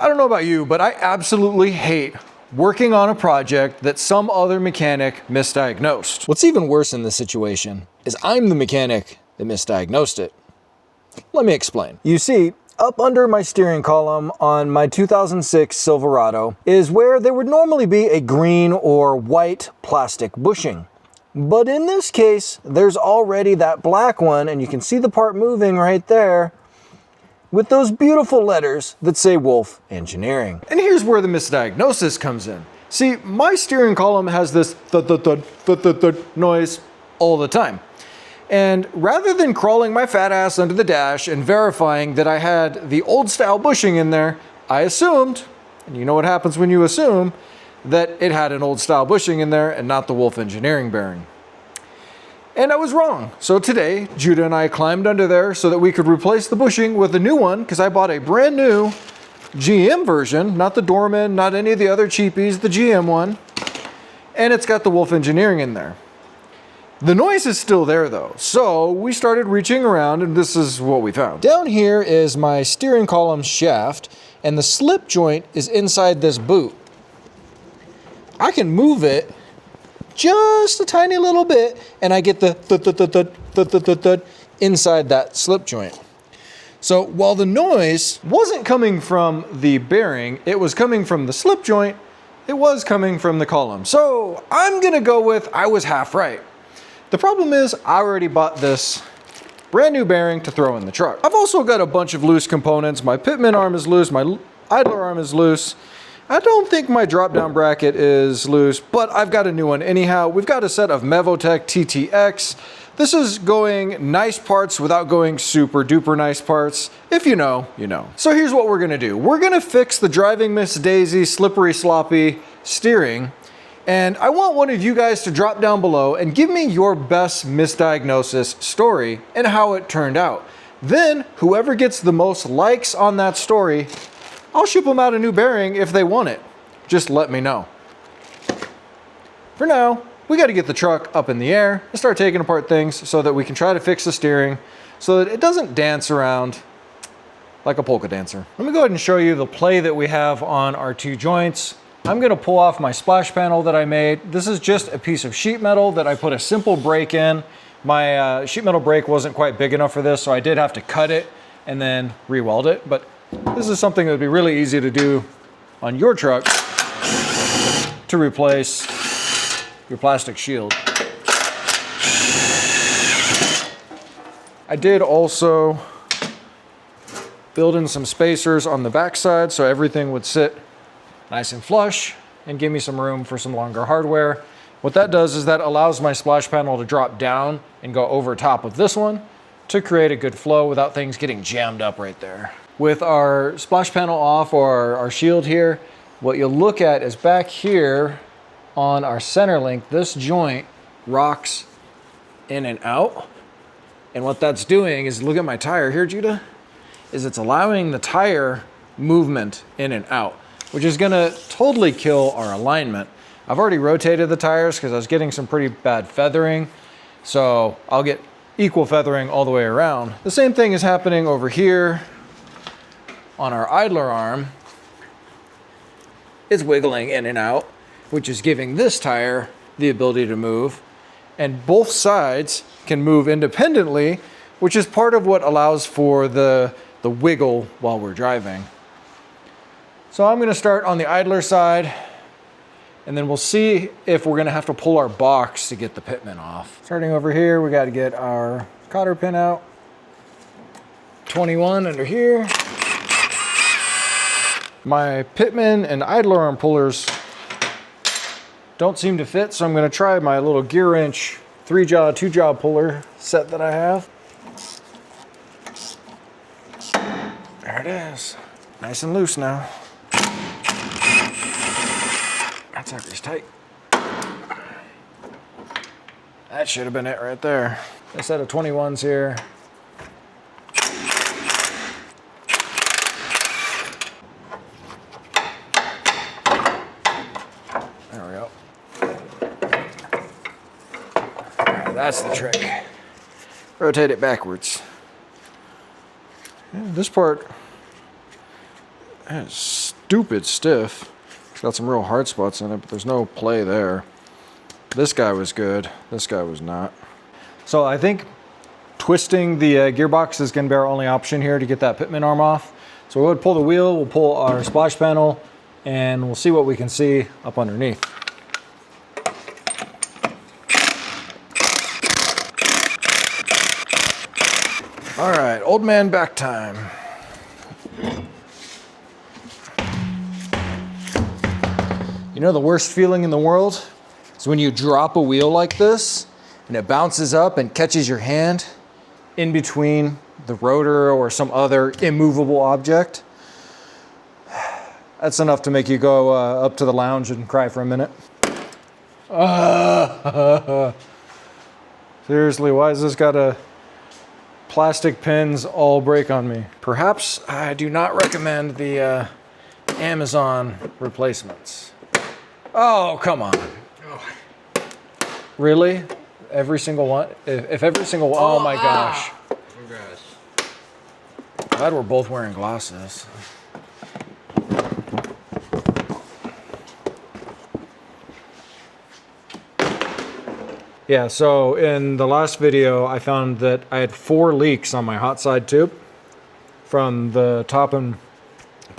I don't know about you, but I absolutely hate working on a project that some other mechanic misdiagnosed. What's even worse in this situation is I'm the mechanic that misdiagnosed it. Let me explain. You see, up under my steering column on my 2006 Silverado is where there would normally be a green or white plastic bushing. But in this case, there's already that black one, and you can see the part moving right there with those beautiful letters that say Wolf Engineering. And here's where the misdiagnosis comes in. See, my steering column has this thud noise all the time. And rather than crawling my fat ass under the dash and verifying that I had the old style bushing in there, I assumed, and you know what happens when you assume, that it had an old style bushing in there and not the Wolf Engineering bearing. And I was wrong. So today, Judah and I climbed under there so that we could replace the bushing with a new one, because I bought a brand new GM version, not the Dorman, not any of the other cheapies, the GM one. And it's got the Wolf Engineering in there. The noise is still there though. So we started reaching around and this is what we found. Down here is my steering column shaft and the slip joint is inside this boot. I can move it just a tiny little bit and I get the thud inside that slip joint. So while the noise wasn't coming from the bearing, it was coming from the slip joint, it was coming from the column. So I'm gonna go with I was half right. The problem is I already bought this brand new bearing to throw in the truck. I've also got a bunch of loose components. My Pitman arm is loose, my idler arm is loose. I don't think my drop down bracket is loose, but I've got a new one anyhow. We've got a set of Mevotech TTX. This is going nice parts without going super duper nice parts. If you know, you know. So here's what we're gonna do. We're gonna fix the driving Miss Daisy slippery sloppy steering. And I want one of you guys to drop down below and give me your best misdiagnosis story and how it turned out. Then whoever gets the most likes on that story, I'll ship them out a new bearing if they want it. Just let me know. For now, we got to get the truck up in the air and start taking apart things so that we can try to fix the steering so that it doesn't dance around like a polka dancer. Let me go ahead and show you the play that we have on our two joints. I'm gonna pull off my splash panel that I made. This is just a piece of sheet metal that I put a simple brake in. My sheet metal brake wasn't quite big enough for this, so I did have to cut it and then re-weld it. But this is something that would be really easy to do on your truck to replace your plastic shield. I did also build in some spacers on the backside so everything would sit nice and flush and give me some room for some longer hardware. What that does is that allows my splash panel to drop down and go over top of this one to create a good flow without things getting jammed up right there. With our splash panel off or our shield here, what you'll look at is back here on our center link, this joint rocks in and out. And what that's doing is, look at my tire here, Judah, is it's allowing the tire movement in and out, which is gonna totally kill our alignment. I've already rotated the tires because I was getting some pretty bad feathering. So I'll get equal feathering all the way around. The same thing is happening over here on our idler arm. It's wiggling in and out, which is giving this tire the ability to move. And both sides can move independently, which is part of what allows for the wiggle while we're driving. So I'm gonna start on the idler side and then we'll see if we're gonna have to pull our box to get the Pitman off. Starting over here, we gotta get our cotter pin out. 21 under here. My Pitman and idler arm pullers don't seem to fit, so I'm gonna try my little gear wrench 3-jaw, 2-jaw puller set that I have. There it is, nice and loose now. That sucker's tight. That should have been it right there. A set of 21s here. There we go. Right, that's the trick. Rotate it backwards. Yeah, this part is stupid stiff. It's got some real hard spots in it, but there's no play there. This guy was good. This guy was not. So I think twisting the gearbox is going to be our only option here to get that Pitman arm off. So we'll pull the wheel, we'll pull our splash panel, and we'll see what we can see up underneath. All right, old man back time. You know the worst feeling in the world is when you drop a wheel like this and it bounces up and catches your hand in between the rotor or some other immovable object. That's enough to make you go up to the lounge and cry for a minute. Seriously, why has this got a plastic pins all break on me? Perhaps I do not recommend the Amazon replacements. Oh, come on. Oh. Really? Every single one? If every single one, oh my gosh. Glad we're both wearing glasses. Yeah, so in the last video, I found that I had 4 leaks on my hot side tube from the top and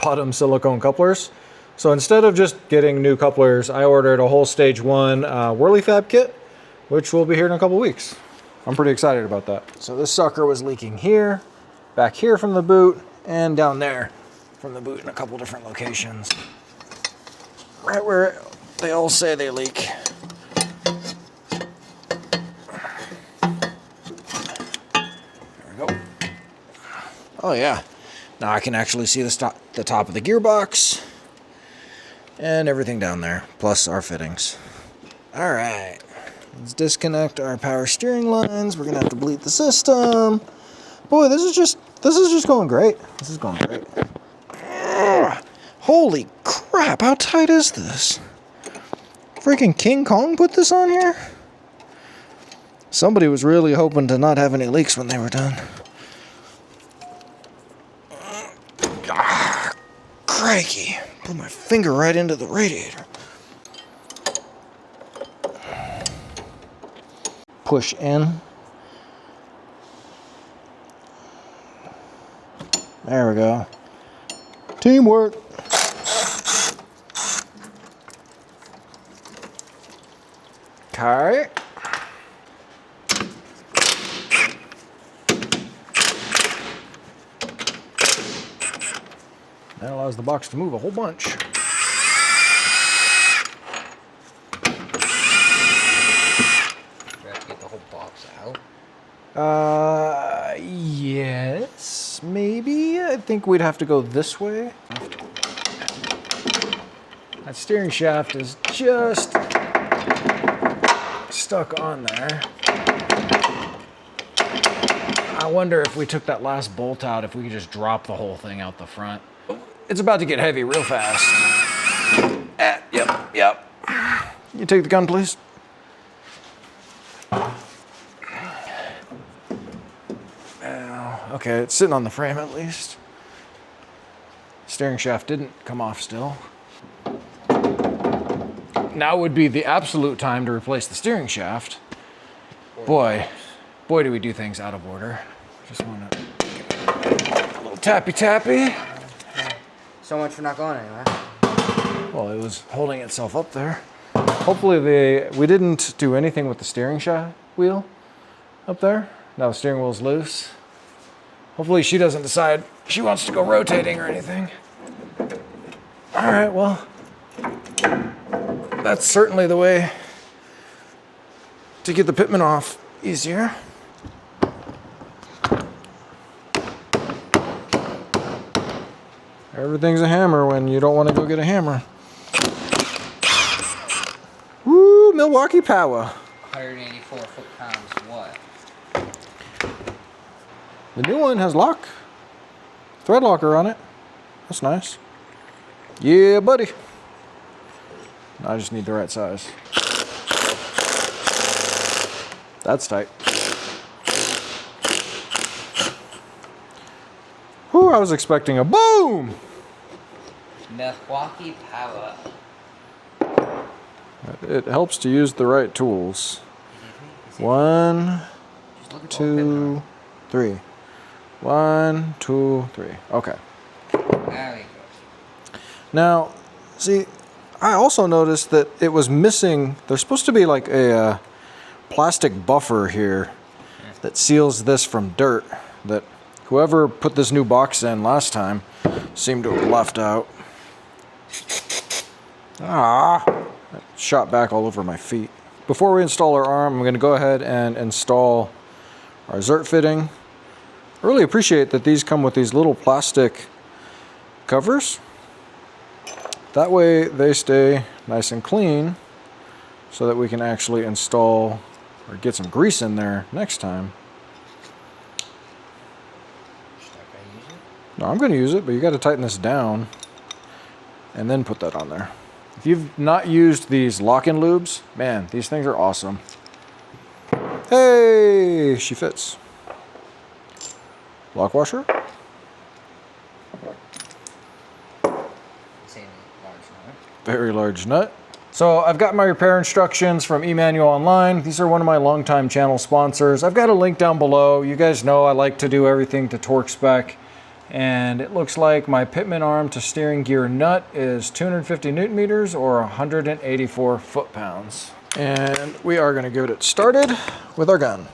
bottom silicone couplers. So instead of just getting new couplers, I ordered a whole stage 1 Whirly Fab kit, which will be here in a couple weeks. I'm pretty excited about that. So this sucker was leaking here, back here from the boot, and down there from the boot in a couple different locations. Right where they all say they leak. Oh yeah, now I can actually see the top of the gearbox and everything down there, plus our fittings. All right, let's disconnect our power steering lines. We're gonna have to bleed the system. Boy, this is just going great. This is going great. Ugh, holy crap, how tight is this? Freaking King Kong put this on here? Somebody was really hoping to not have any leaks when they were done. Crikey, put my finger right into the radiator. Push in. There we go. Teamwork. Okay. That allows the box to move a whole bunch. We have to get the whole box out. Yes, maybe. I think we'd have to go this way. That steering shaft is just stuck on there. I wonder if we took that last bolt out, if we could just drop the whole thing out the front. It's about to get heavy real fast. Yep. You take the gun, please. Okay, it's sitting on the frame at least. Steering shaft didn't come off still. Now would be the absolute time to replace the steering shaft. Boy, do we do things out of order. Just want to a little tappy. So much for not going anywhere. Well, it was holding itself up there. Hopefully we didn't do anything with the steering shaft wheel up there. Now the steering wheel's loose. Hopefully she doesn't decide she wants to go rotating or anything. All right, well, that's certainly the way to get the Pitman off easier. Everything's a hammer when you don't want to go get a hammer. Woo, Milwaukee power. 184 foot-pounds, what? The new one has thread locker on it. That's nice. Yeah, buddy. I just need the right size. That's tight. Whew, I was expecting a boom. Milwaukee Power. It helps to use the right tools. One, Just look at the 2, 3. 1, 2, 3. Okay. There we go. Now, see, I also noticed that it was missing. There's supposed to be like a plastic buffer here that seals this from dirt that whoever put this new box in last time seemed to have left out. That shot back all over my feet. Before we install our arm, I'm going to go ahead and install our Zert fitting. I really appreciate that these come with these little plastic covers. That way they stay nice and clean so that we can actually install or get some grease in there next time. No, I'm going to use it, but you got to tighten this down and then put that on there. If you've not used these lock-in lubes, man, these things are awesome. Hey, she fits. Lock washer. Very large nut. So I've got my repair instructions from eManual Online. These are one of my longtime channel sponsors. I've got a link down below. You guys know I like to do everything to torque spec. And it looks like my Pitman arm to steering gear nut is 250 Newton meters or 184 foot-pounds. And we are going to get it started with our gun.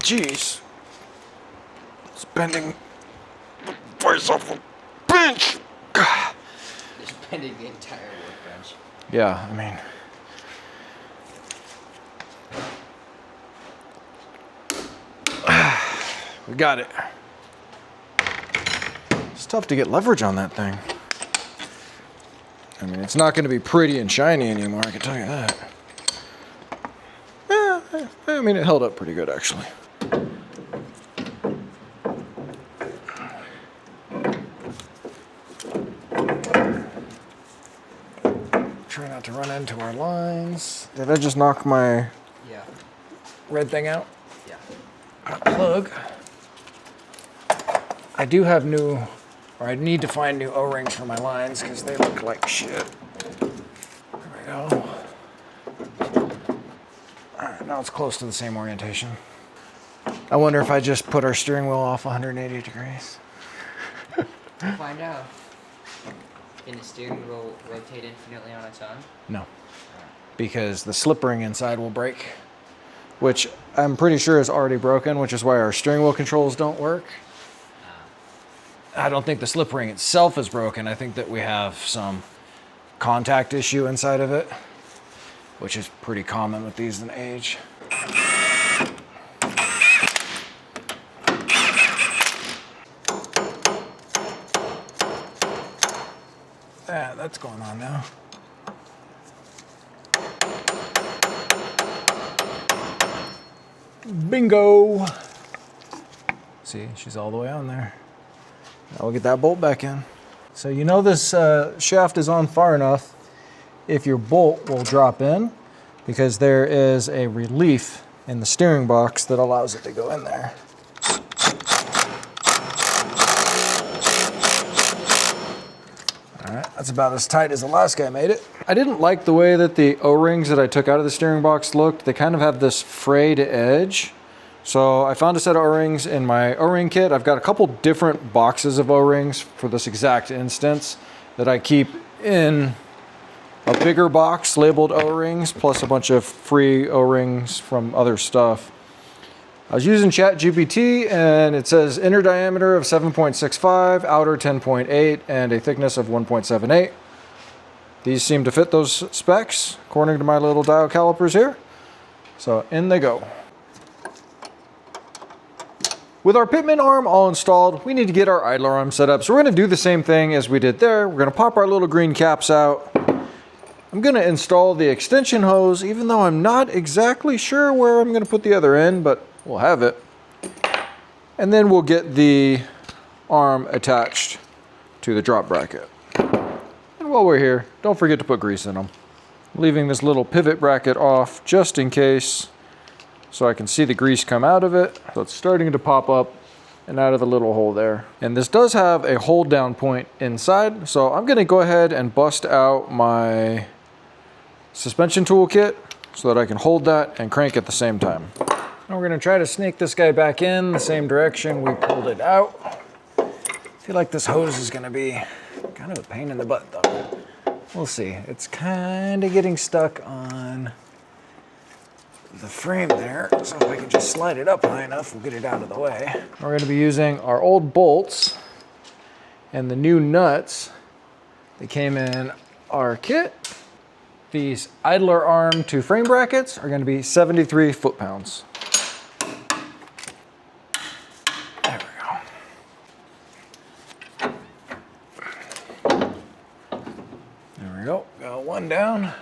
Jeez. It's bending the voice off the bench. Just bending the entire workbench. Yeah, I mean... We got it. It's tough to get leverage on that thing. I mean, it's not going to be pretty and shiny anymore, I can tell you that. I mean, it held up pretty good, actually. Try not to run into our lines. Did I just knock my red thing out? Yeah. Plug. I do have new, or I need to find new O-rings for my lines because they look like shit. There we go. Alright, now it's close to the same orientation. I wonder if I just put our steering wheel off 180 degrees. We'll find out. Can the steering wheel rotate infinitely on its own? No. Because the slip ring inside will break, which I'm pretty sure is already broken, which is why our steering wheel controls don't work. I don't think the slip ring itself is broken. I think that we have some contact issue inside of it, which is pretty common with these in age. Yeah, that's going on now. Bingo! See, she's all the way on there. Now we'll get that bolt back in. So you know this shaft is on far enough if your bolt will drop in because there is a relief in the steering box that allows it to go in there. All right, that's about as tight as the last guy made it. I didn't like the way that the O-rings that I took out of the steering box looked. They kind of have this frayed edge. So I found a set of O-rings in my O-ring kit. I've got a couple different boxes of O-rings for this exact instance that I keep in a bigger box labeled O-rings, plus a bunch of free O-rings from other stuff. I was using ChatGPT and it says inner diameter of 7.65, outer 10.8, and a thickness of 1.78. These seem to fit those specs according to my little dial calipers here. So in they go. With our Pitman arm all installed, we need to get our idler arm set up. So we're going to do the same thing as we did there. We're going to pop our little green caps out. I'm going to install the extension hose, even though I'm not exactly sure where I'm going to put the other end, but we'll have it. And then we'll get the arm attached to the drop bracket. And while we're here, don't forget to put grease in them. Leaving this little pivot bracket off just in case so I can see the grease come out of it. So it's starting to pop up and out of the little hole there. And this does have a hold down point inside. So I'm gonna go ahead and bust out my suspension toolkit so that I can hold that and crank at the same time. Now we're gonna try to snake this guy back in the same direction we pulled it out. I feel like this hose is gonna be kind of a pain in the butt though. We'll see. It's kind of getting stuck on the frame there. So if I can just slide it up high enough, we'll get it out of the way. We're gonna be using our old bolts and the new nuts that came in our kit. These idler arm to frame brackets are gonna be 73 foot-pounds. There we go. There we go, got one down.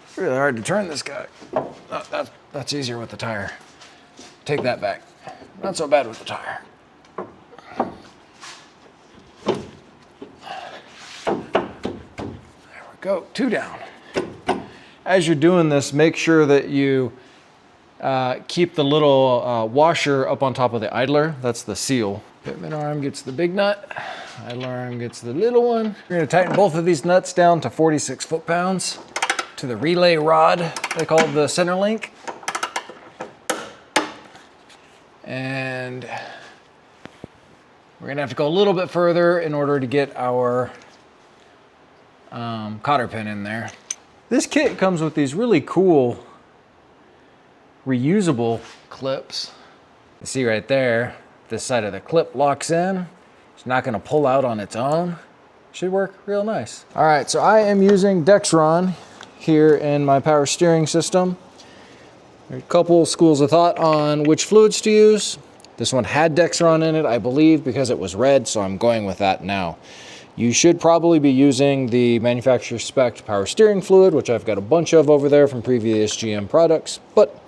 It's really hard to turn this guy. Oh, that's easier with the tire. Take that back. Not so bad with the tire. There we go, 2 down. As you're doing this, make sure that you keep the little washer up on top of the idler. That's the seal. Pitman arm gets the big nut. Idler arm gets the little one. We're gonna tighten both of these nuts down to 46 foot-pounds to the relay rod, they call it the center link. And we're gonna have to go a little bit further in order to get our cotter pin in there. This kit comes with these really cool reusable clips. You see right there, this side of the clip locks in. It's not gonna pull out on its own. Should work real nice. All right, so I am using Dexron here in my power steering system. There are a couple schools of thought on which fluids to use. This one had Dexron in it, I believe, because it was red, so I'm going with that now. You should probably be using the manufacturer spec power steering fluid, which I've got a bunch of over there from previous GM products, but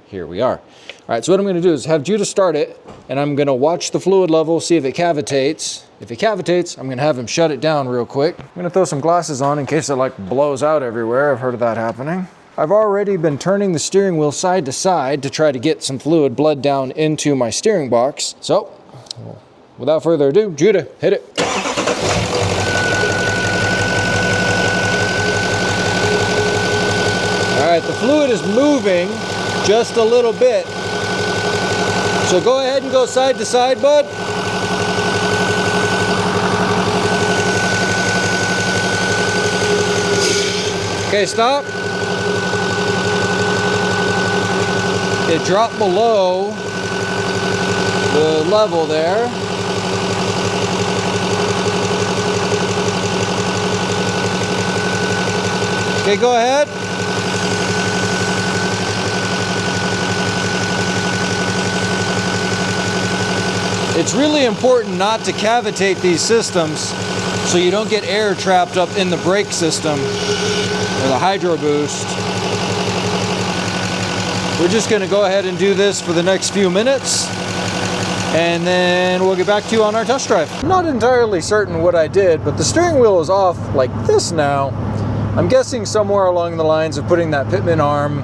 here we are. All right, so what I'm gonna do is have Judah start it, and I'm gonna watch the fluid level, see if it cavitates. If it cavitates, I'm gonna have him shut it down real quick. I'm gonna throw some glasses on in case it like blows out everywhere. I've heard of that happening. I've already been turning the steering wheel side to side to try to get some fluid bled down into my steering box. So, without further ado, Judah, hit it. All right, the fluid is moving just a little bit. So go ahead and go side to side, bud. Okay, stop. It dropped below the level there. Okay, go ahead. It's really important not to cavitate these systems so you don't get air trapped up in the brake system or the hydro boost. We're just going to go ahead and do this for the next few minutes, and then we'll get back to you on our test drive. I'm not entirely certain what I did, but the steering wheel is off like this now. I'm guessing somewhere along the lines of putting that Pitman arm,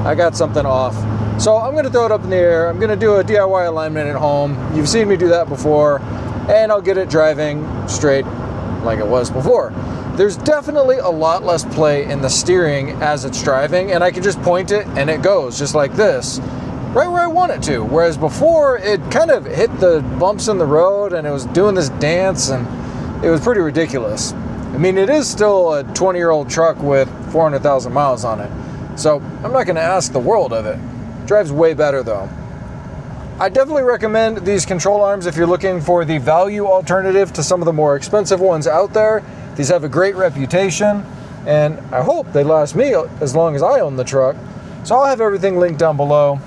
I got something off. So I'm going to throw it up in the air. I'm going to do a DIY alignment at home. You've seen me do that before, and I'll get it driving straight like it was before. There's definitely a lot less play in the steering as it's driving, and I can just point it and it goes just like this, right where I want it to. Whereas before, it kind of hit the bumps in the road and it was doing this dance, and it was pretty ridiculous. I mean, it is still a 20-year-old truck with 400,000 miles on it, so I'm not going to ask the world of it. Drives way better though. I definitely recommend these control arms if you're looking for the value alternative to some of the more expensive ones out there. These have a great reputation, and I hope they last me as long as I own the truck. So I'll have everything linked down below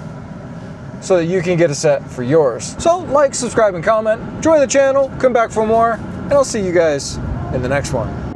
so that you can get a set for yours. So like, subscribe, and comment. Enjoy the channel, come back for more, and I'll see you guys in the next one.